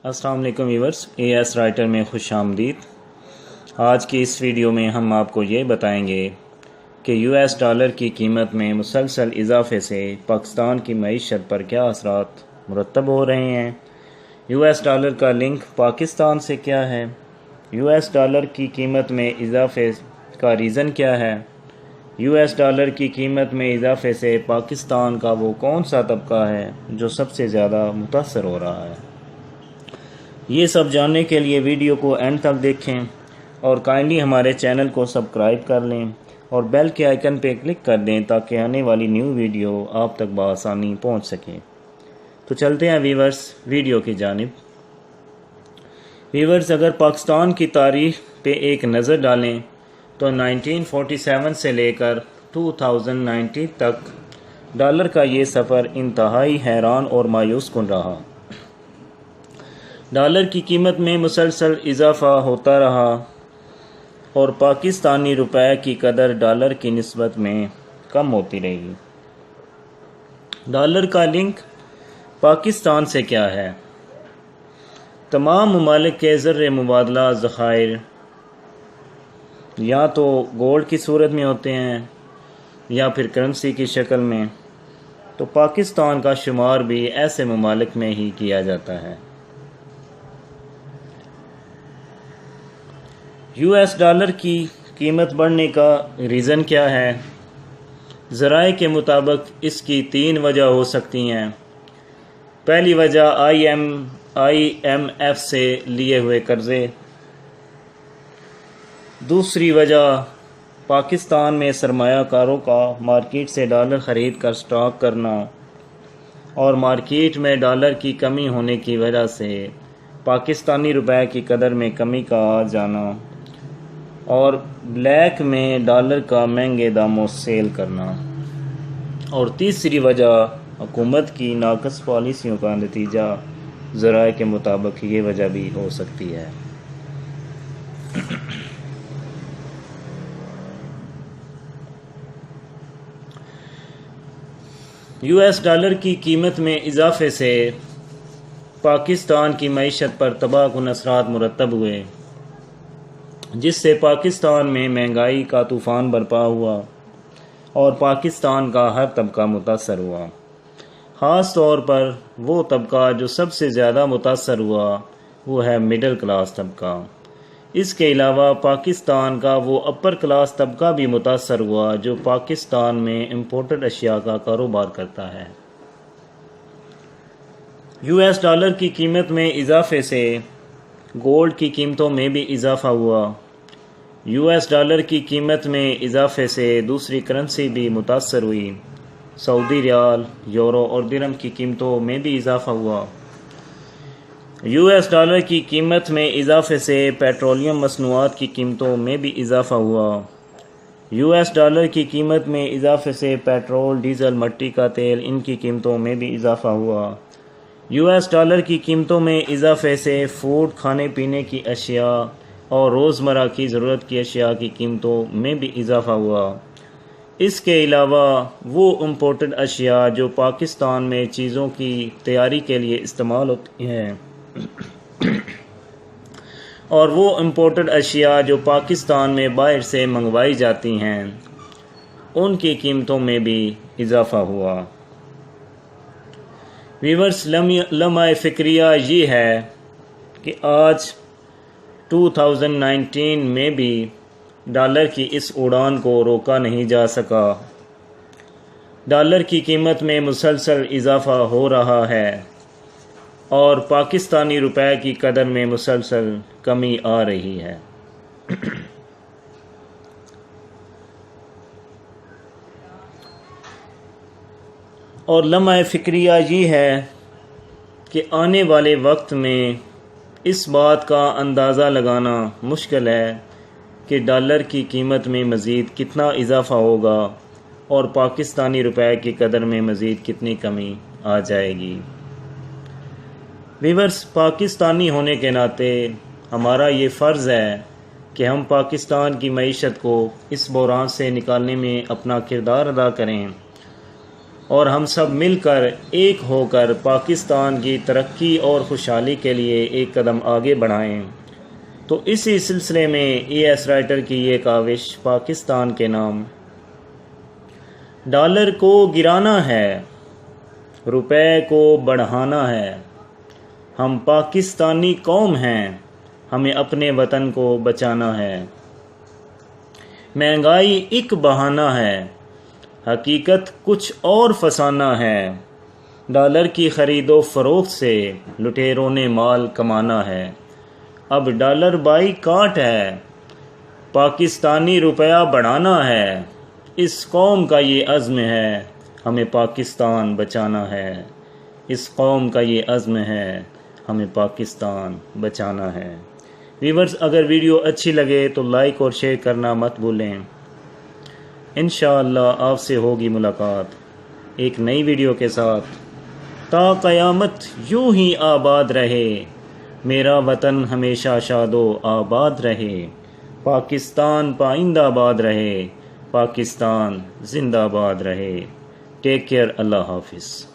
अस्सलाम वालेकुम viewers, as writer में खुश आमदीद। आज की इस वीडियो में हम आपको ये बताएंगे कि यूएस डॉलर की कीमत में मुसलसल इजाफे से पाकिस्तान की मईशत पर क्या असरात मुरतब हो रहे हैं। यूएस डॉलर का लिंक पाकिस्तान से क्या है, यूएस डॉलर की कीमत में इजाफे का रीज़न क्या है, यूएस डॉलर की कीमत में इजाफे से पाकिस्तान का वो कौन सा तबका है जो सबसे ज़्यादा मुतासर हो रहा है। ये सब जानने के लिए वीडियो को एंड तक देखें और काइंडली हमारे चैनल को सब्सक्राइब कर लें और बेल के आइकन पर क्लिक कर दें ताकि आने वाली न्यू वीडियो आप तक बआसानी पहुंच सके। तो चलते हैं वीवर्स वीडियो की जानिब। वीवर्स, अगर पाकिस्तान की तारीख पे एक नज़र डालें तो 1947 से लेकर 2019 तक डॉलर का ये सफ़र इंतहाई हैरान और मायूस कुन रहा। डॉलर की कीमत में मुसलसल इजाफा होता रहा और पाकिस्तानी रुपए की कदर डॉलर की निस्बत में कम होती रही। डॉलर का लिंक पाकिस्तान से क्या है? तमाम ममालिक के ज़र मुबादला ज़खायर या तो गोल्ड की सूरत में होते हैं या फिर करेंसी की शक्ल में, तो पाकिस्तान का शुमार भी ऐसे ममालिक में ही किया जाता है। यूएस डॉलर की कीमत बढ़ने का रीज़न क्या है? ज़राए के मुताबिक इसकी 3 वजह हो सकती हैं। पहली वजह IMF से लिए हुए कर्ज़े, दूसरी वजह पाकिस्तान में सरमायाकारों का मार्केट से डॉलर ख़रीद कर स्टॉक करना और मार्केट में डॉलर की कमी होने की वजह से पाकिस्तानी रुपए की कदर में कमी का आ जाना और ब्लैक में डॉलर का महंगे दामों सेल करना, और तीसरी वजह हुकूमत की नाकस पॉलिसियों का नतीजा ज़राए के मुताबिक ये वजह भी हो सकती है। यूएस डॉलर की कीमत में इजाफे से पाकिस्तान की मईशत पर तबाहकुन असरात मुरतब हुए, जिससे पाकिस्तान में महंगाई का तूफ़ान बरपा हुआ और पाकिस्तान का हर तबका मुतासर हुआ। ख़ास तौर पर वो तबका जो सबसे ज़्यादा मुतासर हुआ वो है मिडिल क्लास तबका। इसके अलावा पाकिस्तान का वो अपर क्लास तबका भी मुतासर हुआ जो पाकिस्तान में इम्पोर्टेड अशिया का कारोबार करता है। यूएस डॉलर की कीमत में इजाफे से गोल्ड की कीमतों में भी इजाफा हुआ। यूएस डॉलर की कीमत में इजाफे से दूसरी करेंसी भी मुतासर हुई। सऊदी रियाल, यूरो और दिरहम की कीमतों में भी इजाफा हुआ। यूएस डॉलर की कीमत में इजाफे से पेट्रोलियम मसनूआत की कीमतों में भी इजाफा हुआ। यूएस डॉलर की कीमत में इजाफे से पेट्रोल, डीजल, मिट्टी का तेल इनकी कीमतों में भी इजाफा हुआ। यूएस डॉलर की कीमतों में इजाफे से फूड, खाने पीने की अशिया और रोज़मर्रा की ज़रूरत की अशिया की कीमतों में भी इजाफा हुआ। इसके अलावा वो इम्पोर्टेड अशिया जो पाकिस्तान में चीज़ों की तैयारी के लिए इस्तेमाल होती हैं और वो इम्पोर्टेड अशिया जो पाकिस्तान में बाहर से मंगवाई जाती हैं उनकी कीमतों में भी इजाफा हुआ। वीवर्स, लम्हा फ़िक्रिया ये है कि आज 2019 में भी डॉलर की इस उड़ान को रोका नहीं जा सका। डॉलर की कीमत में मुसलसल इजाफा हो रहा है और पाकिस्तानी रुपए की कदर में मुसलसल कमी आ रही है। और लम्हा फ़िक्रिया ये है कि आने वाले वक्त में इस बात का अंदाज़ा लगाना मुश्किल है कि डॉलर की कीमत में मज़ीद कितना इजाफा होगा और पाकिस्तानी रुपए की कदर में मज़ीद कितनी कमी आ जाएगी। वीवर्स, पाकिस्तानी होने के नाते हमारा ये फ़र्ज़ है कि हम पाकिस्तान की मईशत को इस बहरान से निकालने में अपना किरदार अदा करें اور ہم سب مل کر ایک ہو کر پاکستان کی ترقی اور خوشحالی کے لیے ایک قدم آگے بڑھائیں۔ تو اسی سلسلے میں اے ایس رائٹر کی یہ کاوش پاکستان کے نام۔ ڈالر کو گرانا ہے، روپے کو بڑھانا ہے، ہم پاکستانی قوم ہیں، ہمیں اپنے وطن کو بچانا ہے۔ مہنگائی ایک بہانہ ہے، حقیقت کچھ اور فسانہ ہے، ڈالر کی خرید و فروخت سے لٹیروں نے مال کمانا ہے۔ اب ڈالر بائی کاٹ ہے، پاکستانی روپیہ بڑھانا ہے، اس قوم کا یہ عزم ہے، ہمیں پاکستان بچانا ہے، اس قوم کا یہ عزم ہے، ہمیں پاکستان بچانا ہے۔ ویورز، اگر ویڈیو اچھی لگے تو لائک اور شیئر کرنا مت بھولیں۔ انشاءاللہ آپ سے ہوگی ملاقات ایک نئی ویڈیو کے ساتھ۔ تا قیامت یوں ہی آباد رہے، میرا وطن ہمیشہ شاد و آباد رہے، پاکستان پائندہ آباد رہے، پاکستان زندہ باد رہے۔ ٹیک کیئر، اللہ حافظ۔